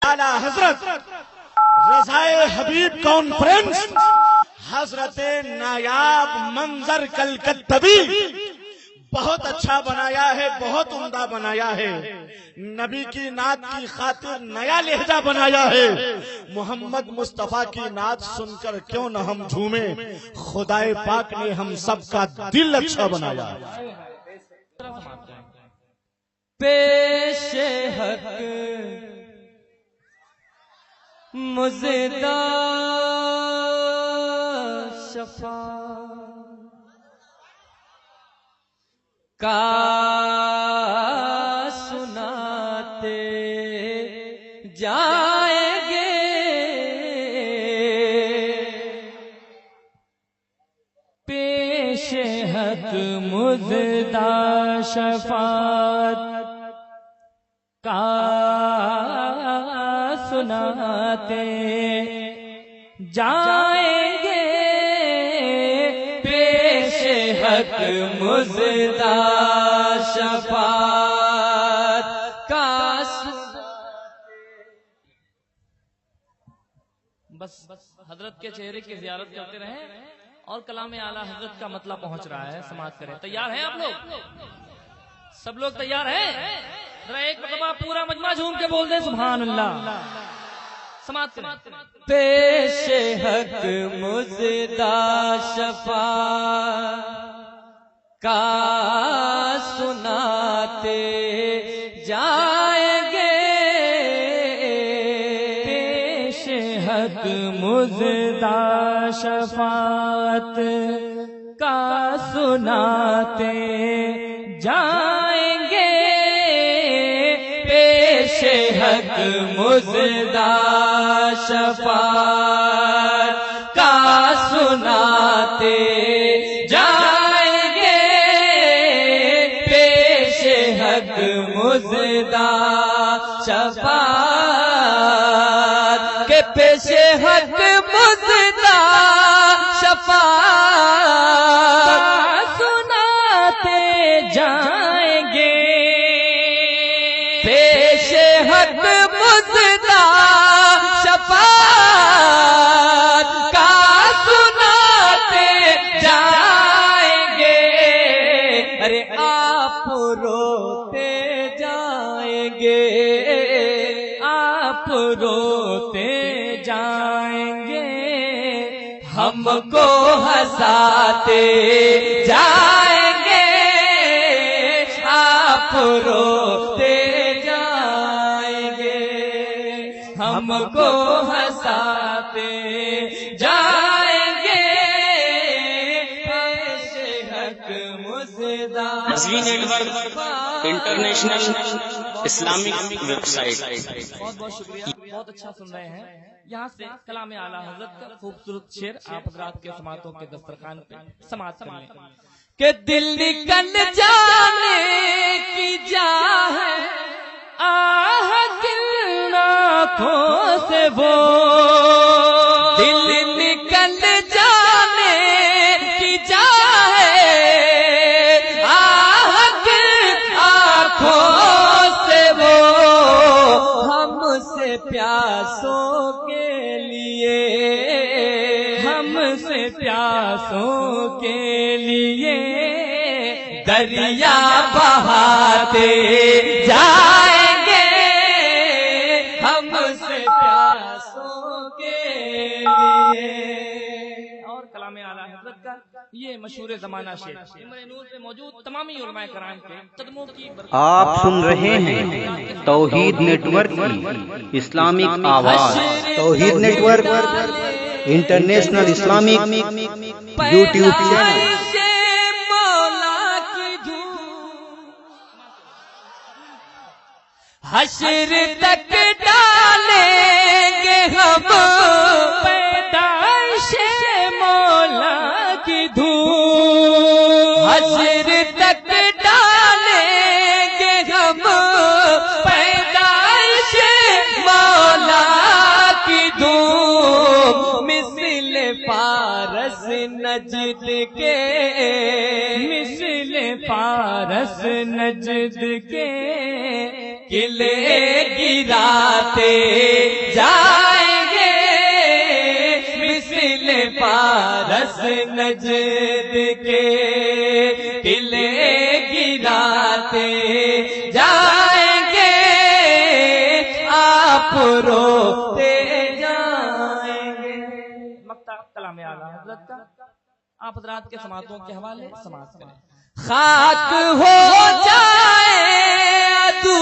اعلی حضرت رضائے حبیب کانفرنس حضرت نایاب منظر کلکتوی بہت اچھا بنایا ہے، بہت عمدہ بنایا ہے، نبی کی نعت کی خاطر نیا لہجہ بنایا ہے۔ محمد مصطفیٰ کی نعت سن کر کیوں نہ ہم جھومیں، خدائے پاک نے ہم سب کا دل اچھا بنایا ہے۔ پیش حق مزدہ شفاعت کا سناتے جائیں گے، پیش حق مزدہ شفاعت کا سناتے جائیں گے، پیش حق مزدہ شفاعت کا بس حضرت کے چہرے کی زیارت کرتے رہیں اور کلام اعلیٰ حضرت کا مطلب پہنچ رہا ہے، سماعت کریں۔ تیار ہیں آپ لوگ؟ سب لوگ تیار ہیں؟ ذرا ایک مرتبہ پورا مجمع جھوم کے بول دیں سبحان اللہ، سماعت کریں۔ پیش حق مزدہ شفاعت کا سناتے جائیں گے، پیش حق مزدہ شفاعت کا سناتے جائیں گے، پیش حق مزدہ شفاعت کا سناتے جائیں گے، پیش حق مزدہ شفاعت کے پیش حق مزدہ شفاعت سناتے جائیں گے، پیش حق مزدہ شفاعت کا سناتے جائیں گے۔ ارے آپ روتے جائیں گے، آپ روتے جائیں گے، ہم کو ہنساتے جائیں گے، آپ روتے جائیں گے، ہم کو ہنساتے جائیں گے، پیش حق مزدہ ازوی network international Islamic website. بہت بہت شکریہ، بہت اچھا سن رہے ہیں۔ یہاں سے کلام اعلیٰ حضرت کا خوبصورت شعر آپ حضرات کے سماعتوں کے دسترخوان پہ سماعت کریں کہ دل نکل جانے کی جا ہے، آہ دل آنکھوں سے وہ، دل نکل جانے کی جا ہے، آہ دل آنکھوں سے وہ، ہم سے پیاسوں کے لیے، ہم سے پیاسوں کے لیے دریا بہاتے جائیں گے، ہم سے پیاسوں کے لیے۔ اور کلام اعلیٰ حضرت کا یہ مشہور زمانہ شعر امر نور پہ موجود تمامی علماء کرام کے قدموں کی آپ سن رہے ہیں توحید نیٹ ورک کی اسلامک آواز۔ توحید network international Islamic YouTube channel. حشر تک ڈالیں گے ہم پیدائش مولا کی دھوم، حشر تک ڈالیں گے ہم پیدائش مولا کی دھوم، مثل پارس نجد کے، مثل پارس نجد کے قلعے گراتے جائیں گے، مثل پارس نجد کے قلعے گراتے جائیں گے، آپ روتے جائیں گے۔ مقطع کلام اعلیٰ حضرت کا آپ حضرات کے سماعتوں کے حوالے سماعت کریں۔ خاک ہو جائے تو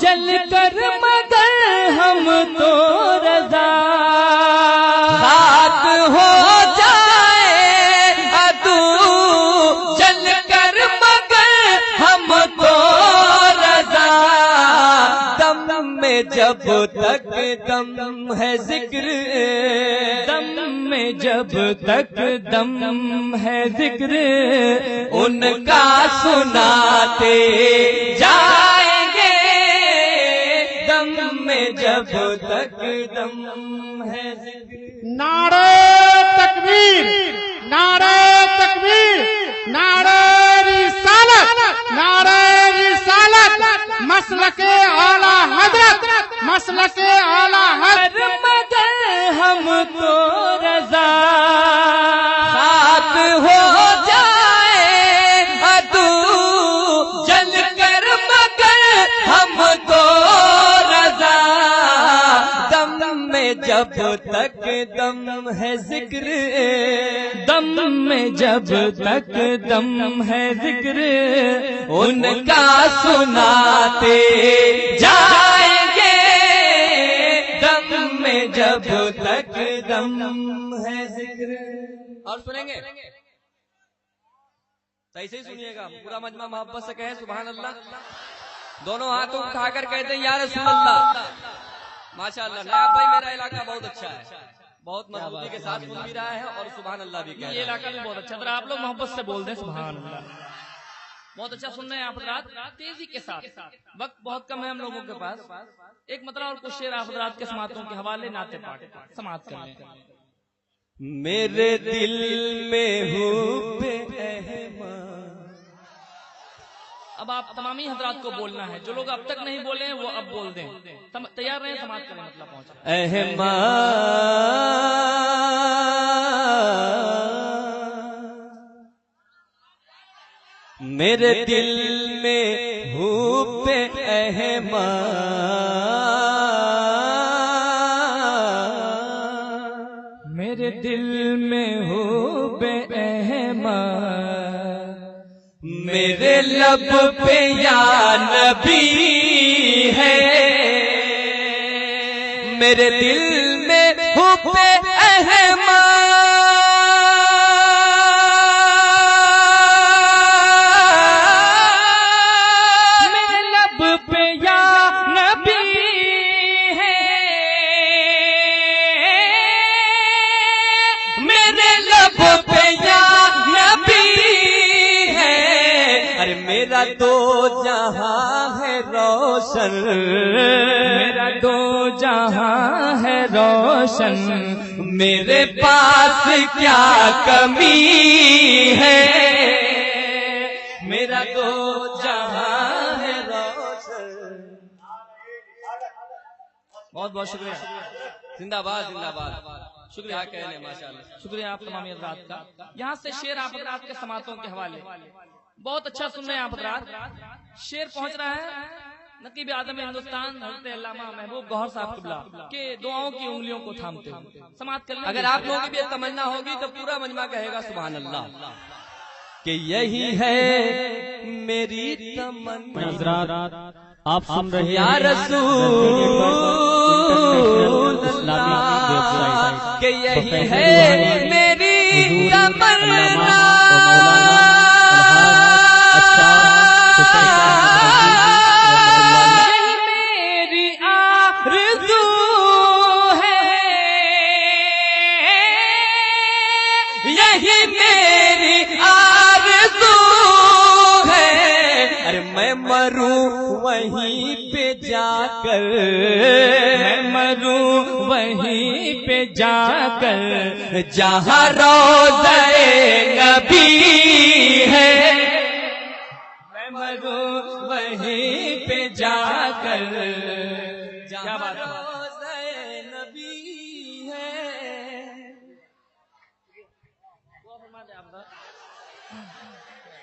جل کر مگر ہم تو رضا، خاک ہو جائے تو جل کر مگر ہم تو رضا، دم میں جب تک دم ہے ذکر، دم میں جب تک دم ہے ذکر، ان کا سناتے جائیں گے، دم میں جب تک دم ہے ذکر۔ نعرہ تکبیر، نعرہ تکبیر، نعرہ رسالت، نعرہ رسالت، مسلک اعلی حضرت، مسلک اعلی حضرت، مگر ہم تو رضا، خاک ہو جائے تو جل کر مگر ہم تو رضا، دم میں جب تک دم ہے ذکر، دم میں جب تک دم ہے ذکر، ان کا سناتے جائیں گے، دم میں جب تک دم ہے ذکر۔ اور سنیں گے صحیح سے سنیے گا، پورا مجمع محبت سے کہیں سبحان اللہ، دونوں ہاتھوں اٹھا کر کہتے ہیں یا رسول اللہ۔ ماشاءاللہ نیا بھائی، میرا علاقہ بہت اچھا ہے، بہت مضبوطی کے ساتھ سن بھی رہا ہے اور سبحان اللہ بھی کہہ رہا ہے۔ یہ علاقہ بھی بہت اچھا، آپ لوگ محبت سے بول دیں سبحان اللہ۔ بہت اچھا سن رہے ہیں آپ حضرات، تیزی کے ساتھ، وقت بہت کم ہے ہم لوگوں کے پاس، ایک مطلب اور کچھ شعر آپ حضرات کے سماعتوں کے حوالے نعت پاک سماعت کر لیں۔ میرے دل میں حب احمد، اب آپ تمامی حضرات کو بولنا ہے، جو لوگ اب تک نہیں بولے ہیں وہ اب بول دیں، تیار رہیں سماعت کریں، مطلب پہنچا۔ احمد میرے دل میں حب احمد، میرے دل میں حب احمد، میرے لب پہ یا نبی ہے، میرے دل میں حب احمد، میرے لب پہ یا نبی ہے، میرے لب پہ یا نبی ہے، ارے میرا دو جہاں ہے روشن، میرا دو جہاں ہے روشن، میرے پاس کیا کمی ہے، میرا دو جہاں ہے روشن۔ بہت بہت شکریہ، زندہ باد زندہ باد، شکریہ کہنے ماشاءاللہ، شکریہ آپ تمامی حضرات کا۔ یہاں سے شعر آپ حضرات کے سماعتوں کے حوالے بہت اچھا سن رہے ہیں آپ حضرات، شعر پہنچ رہا ہے نقیب اعظم ہندوستان حضرت علامہ محبوب گوہر صاحب قبلہ کے دعاؤں کی انگلیوں کو تھامتے ہوئے سماعت کر لیں۔ اگر آپ لوگوں کی بھی تمنا ہوگی تو پورا مجمع کہے گا سبحان اللہ، کہ یہی ہے میری تمنا، حضرات آپ سن رہے ہیں یا رسول اللہ، کہ یہی ہے میری تمنا، میری آرزو ہے، یہی میری آرزو ہے، ارے میں مروں وہیں پہ جا کر، میں مروں وہیں پہ جا کر، جہاں روضہ نبی ہے، میں مروں وہیں پہ جا کر، کیا بات ہے۔ روضہ نبی ہے.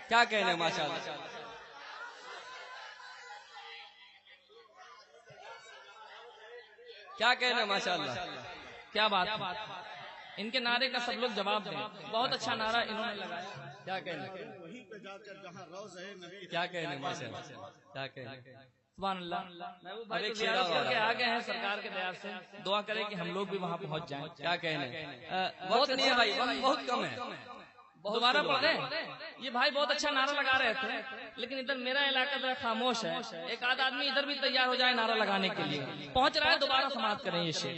کیا کہنے ماشاء اللہ. کیا کہنے ماشاء اللہ. کیا بات ہے. ان کے نعرے کا سب لوگ جواب دیں. بہت اچھا نعرہ انہوں نے لگایا. کیا کہنے کیا کہنے ماشاء اللہ. کیا کہنے. سبحان اللہ. اب ایک زیارت کر کے آ گئے ہیں سرکار کے دیا سے. دعا کریں کہ ہم لوگ بھی وہاں پہنچ جائیں. کیا کہنے. بہت نہیں ہے بھائی, بہت کم ہے. دوبارہ پڑھ رہے ہیں. یہ بھائی بہت اچھا نعرہ لگا رہے تھے, لیکن ادھر میرا علاقہ ذرا خاموش ہے. ایک آدھ آدمی ادھر بھی تیار ہو جائے نعرہ لگانے کے لیے. پہنچ رہا ہے, دوبارہ سماعت کریں. یہ شعر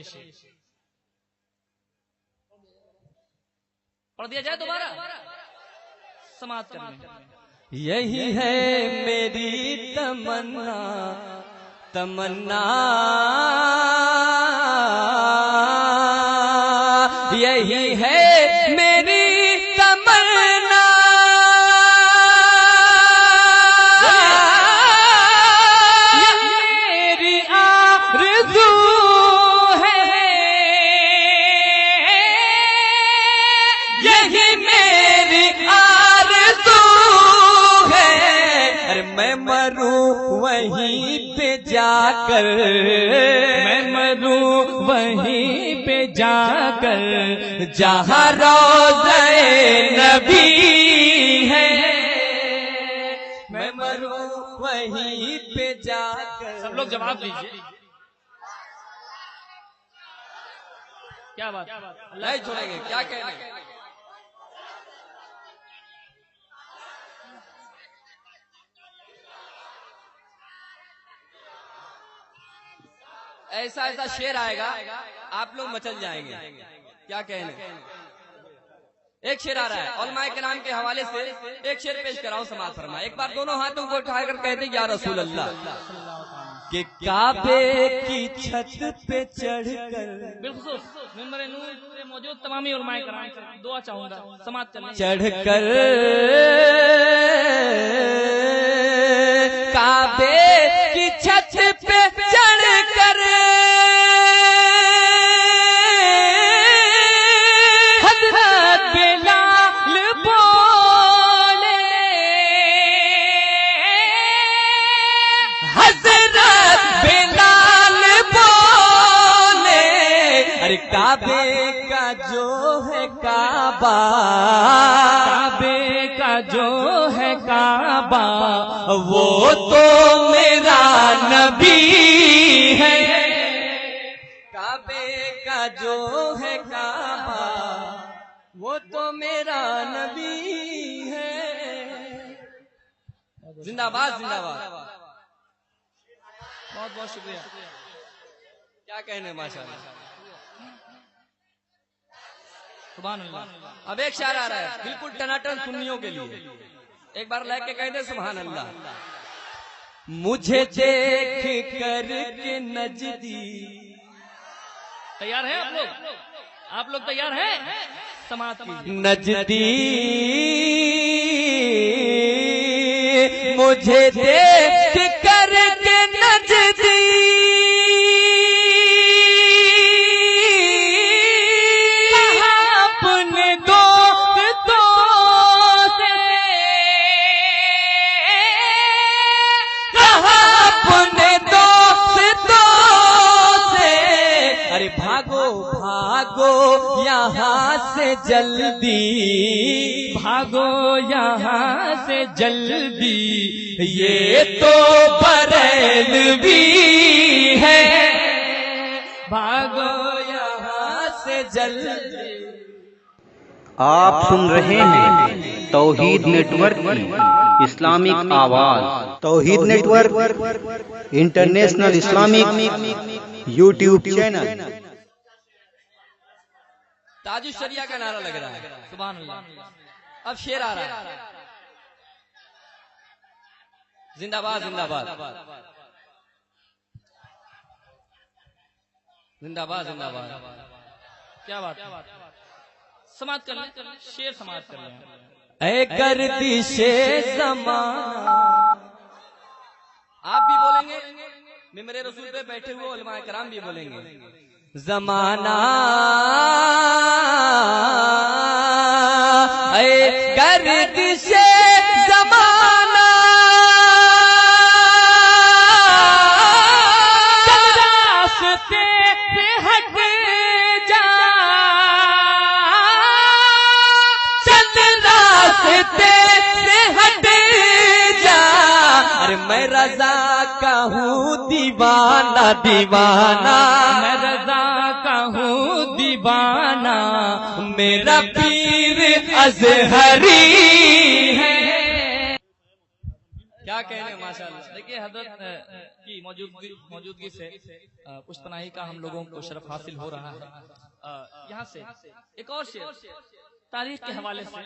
پڑھ دیا جائے, دوبارہ سماعت کریں. یہی ہے میری تمنا تمنا, یہی ہے میری تمنا, میری آرزو ہے, یہی میری آرزو ہے. ارے میں مروں وہیں پہ جا کر, میں مروں وہیں پہ جا کر جہاں روضہ نبی ہے. میں مروں وہیں پہ جا کر. سب لوگ جواب دیجیے. کیا بات. نہیں چھوڑیں گے. کیا کہنے. ایسا ایسا شعر آئے گا آپ لوگ مچل جائیں گے. کیا کہنے. ایک شعر آ رہا ہے علماء کرام کے حوالے سے. ایک شعر پیش کراؤ, سماعت فرما. ایک بار دونوں ہاتھوں کو اٹھا کر کہتے یا رسول اللہ کہ کعبے کی چھت پہ چڑھ کر, بالخصوص ممبر نور پہ موجود تمام علماء کرام سے دعا چاہوں گا, سماعت کریں. چڑھ کر کعبے کی چھت پہ چڑھ کر حضرت بلال بولے, حضرت بلال بولے. ارے کعبے کا جو ہے کعبہ, کعبے کا جو ہے کعبہ وہ تو میرا نبی ہے. کعبے کا جو ہے کعبہ وہ تو میرا نبی ہے. زندہ باد, زندہ باد. بہت بہت شکریہ. کیا کہنے ماشاء اللہ. سبحان اللہ. اب ایک شعر آ رہا ہے بالکل ٹناٹن سنیوں کے لیے. ایک بار لے کے کہہ دے سبحان اللہ. مجھے دیکھ کر کے نجدی. تیار ہیں آپ لوگ. آپ لوگ تیار ہیں. سماعت کیجیے. نجدی مجھے دیکھ کر کے نجدی, اپنے دوستوں سے, اپنے دوستوں سے. ارے بھاگو بھاگو یہاں سے جلدی, بھاگو یہاں سے جلدی, یہ تو بریلوی ہے. بھاگو یہاں سے جلدی. آپ سن رہے ہیں توحید نیٹ ورک کی اسلامک آواز. توحید network international Islamic YouTube channel. تاج الشریعہ کا نعرہ لگ رہا ہے. سبحان اللہ. اب شعر آ رہا ہے. زندہ باد, زندہ باد, زندہ باد, زندہ باد. کیا بات. سماعت کر لیں. شعر سماعت کر لیں. اے گردش زمانہ. آپ بھی بولیں گے ممبر رسول پہ بیٹھے ہوئے علماء کرام بھی بولیں گے زمانہ اے گردش زمانہ راستے پہ ہٹ جا چند راستے سے ہٹ جا ارے میں رضا کا ہوں دیوانہ دیوانہ میں رضا کا ہوں دیوانہ میرا پیر ازہری ہے. کیا کہنے ماشاءاللہ. دیکھیے حضرت کی موجودگی سے پشت پناہی کا ہم لوگوں کو شرف حاصل ہو رہا ہے. یہاں سے ایک اور شعر تاریخ کے حوالے سے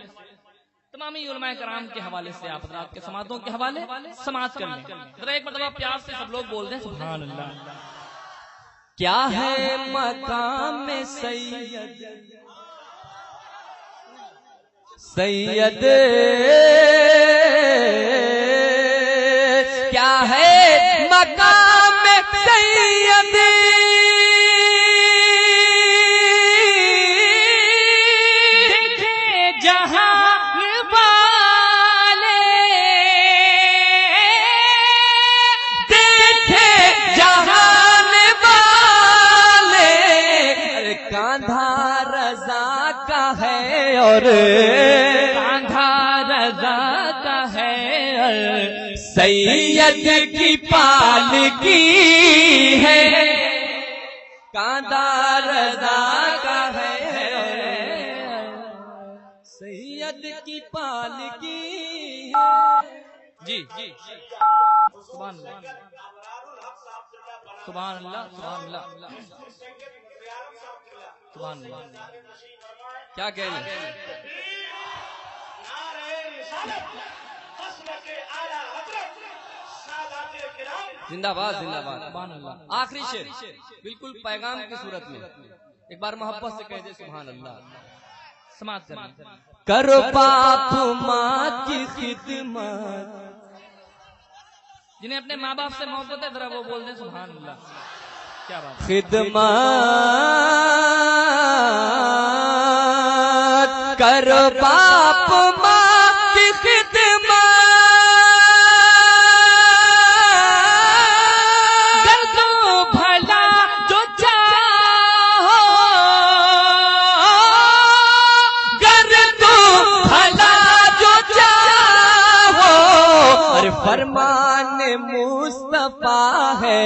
تمامی علماء کرام کے حوالے سے آپ حضرات کے سماعتوں کے حوالے سماعت کرنے ذرا ایک مرتبہ پیار سے سب لوگ بول دیں سبحان اللہ. کیا ہے مقام سید سید کیا ہے مقام سید دیکھے جہان والے دیکھے جہان والے کاندھا رضا کا ہے اور کاندھا رضا کا ہے سید کی پالکی ہے کاندھا رضا کا ہے سید کی پالکی ہے. جی سبحان اللہ سبحان اللہ سبحان اللہ سبحان اللہ. کیا کہنے زندہ باد زندہ باد. سبحان اللہ. آخری شعر بالکل پیغام کی صورت میں ایک بار محبت سے کہہ دے سبحان اللہ. سماعت کریں. کرو باپ ماں کی خدمت جنہیں اپنے ماں باپ سے محبت ہے ذرا وہ بول دیں سبحان اللہ. کیا بات ہے. خدمت کرو باپ ماں کی خدمت کر دو بھلا جو چاہو گر تو بھلا جو چاہو اور فرمان مصطفیٰ ہے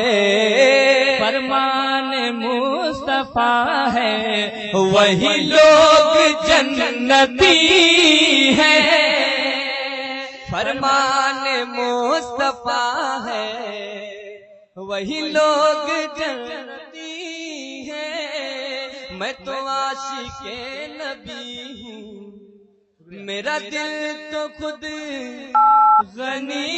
فرمان مصطفیٰ ہے وہی لوگ جنتی ہیں فرمان مصطفیٰ ہے وہی لوگ جنتی ہیں. میں تو عاشق نبی ہوں میرا دل تو خود غنی